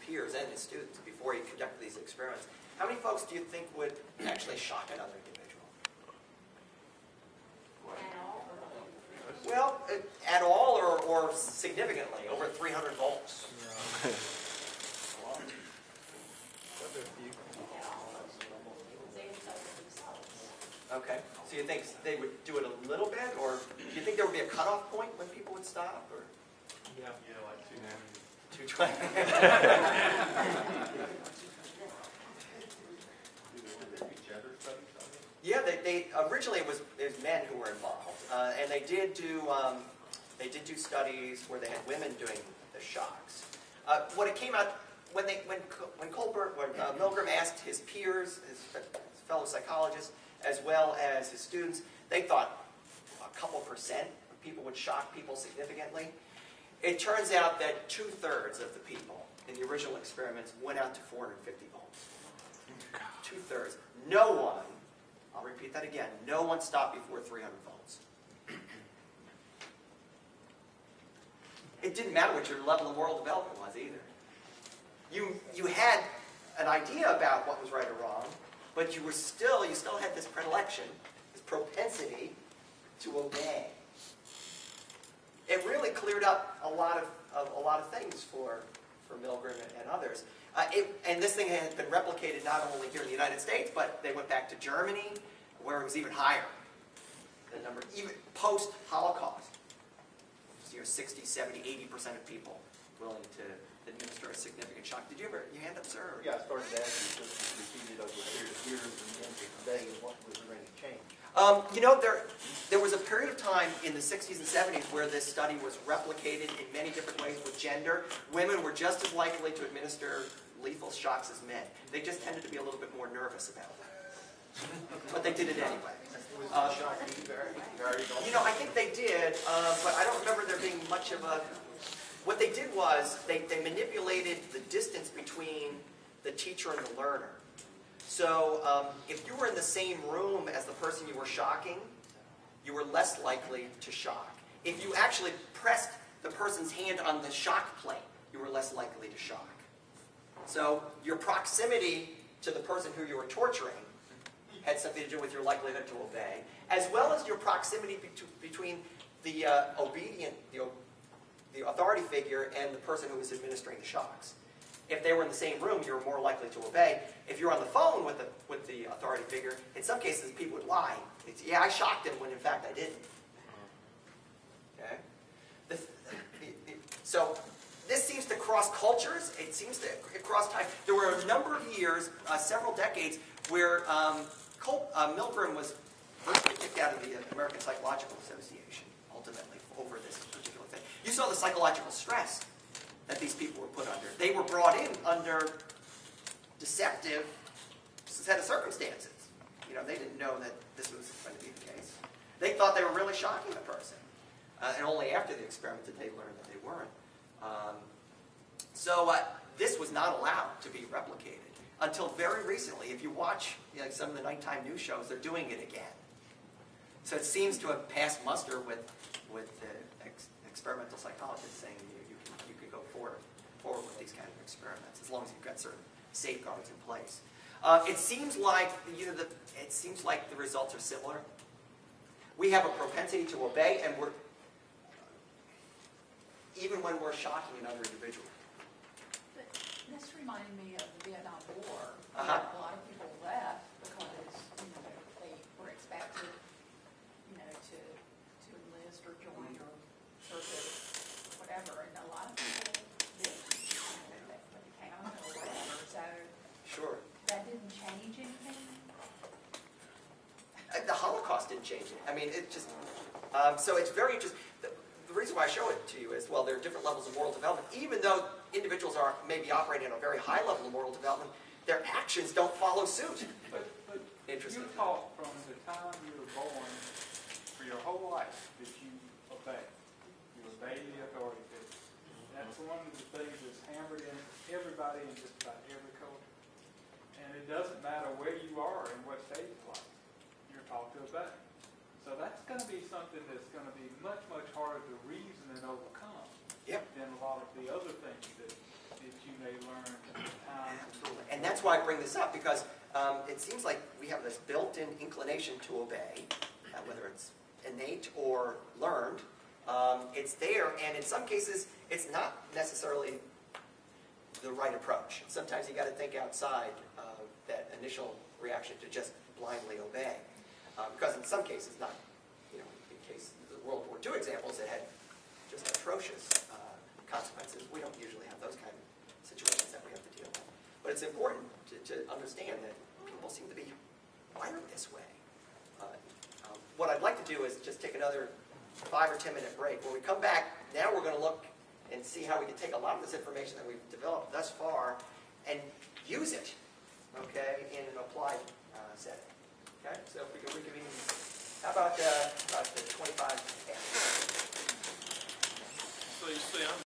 peers and his students before he conducted these experiments. How many folks do you think would actually shock another individual? Well, at all or significantly, over 300 volts. Okay, so you think they would do it a little bit, or do you think there would be a cutoff point when people would stop? Or? Yeah, like 220. Yeah, they originally it was men who were involved, and they did do studies where they had women doing the shocks. What it came out when Milgram asked his peers, his fellow psychologists, as well as his students, they thought a couple percent of people would shock people significantly. It turns out that 2/3 of the people in the original experiments went out to 450 volts. 2/3. No one, I'll repeat that again, no one stopped before 300 volts. It didn't matter what your level of moral development was either. You had an idea about what was right or wrong, but you still had this predilection, this propensity to obey. It really cleared up a lot of things for Milgram and others. And this thing has been replicated not only here in the United States, but they went back to Germany, where it was even higher. The number, even post-Holocaust, 60, 70, 80% of people willing to administer a significant shock. Did you ever, your hand up, sir? Or? Yeah, I started asking just repeated over a period of years, and then today, what was there any change? You know, there was a period of time in the 60s and 70s where this study was replicated in many different ways with gender. Women were just as likely to administer lethal shocks as men. They just tended to be a little bit more nervous about that. But they did it anyway. You know, I think they did, but I don't remember there being much of a... What they did was they manipulated the distance between the teacher and the learner. So if you were in the same room as the person you were shocking, you were less likely to shock. If you actually pressed the person's hand on the shock plate, you were less likely to shock. So your proximity to the person who you were torturing had something to do with your likelihood to obey, as well as your proximity between the the authority figure and the person who was administering the shocks. If they were in the same room, you were more likely to obey. If you're on the phone with the authority figure, in some cases people would lie. It's, yeah, I shocked him when in fact I didn't. Okay. So this seems to cross cultures. It seems to cross time. There were a number of years, several decades, where Milgram was virtually kicked out of the American Psychological Association, ultimately, over this particular thing. You saw the psychological stress that these people were put under. They were brought in under deceptive set of circumstances. You know, they didn't know that this was going to be the case. They thought they were really shocking the person. And only after the experiment did they learn that they weren't. This was not allowed to be replicated until very recently. If you watch some of the nighttime news shows, they're doing it again. So it seems to have passed muster with experimental psychologists saying you can go forward with these kind of experiments as long as you've got certain safeguards in place. It seems like the results are similar. We have a propensity to obey, and even when we're shocking another individual. But this reminded me of the Vietnam War. A lot of people left because they were expected, to enlist or join or serve or whatever, and a lot of people didn't. They came out or whatever. So sure. That didn't change anything. The Holocaust didn't change it. I mean, it just so it's very interesting. The reason why I show it to you is, well, there are different levels of moral development. Even though individuals are maybe operating at a very high level of moral development, their actions don't follow suit. But interesting. You taught from the time you were born for your whole life that you obey. You obey the authority figure. That's one of the things that's hammered in everybody in just about every culture. And it doesn't matter where you are and what stage of life. You're taught to obey. So that's going to be something that's going to be much, much harder to reason and overcome than a lot of the other things that you may learn bring this up because it seems like we have this built-in inclination to obey, whether it's innate or learned. It's there, and in some cases, it's not necessarily the right approach. Sometimes you got to think outside that initial reaction to just blindly obey, because in some cases, not, in case the World War II examples that had just atrocious consequences, we don't usually have those kind of situations that we have to deal with. But it's important to understand that people seem to be wired this way. What I'd like to do is just take another 5 or 10 minute break. When we come back, now we're going to look and see how we can take a lot of this information that we've developed thus far and use it, okay, in an applied setting. Okay, so if we can reconvene, how about the 25 after? So you see, I'm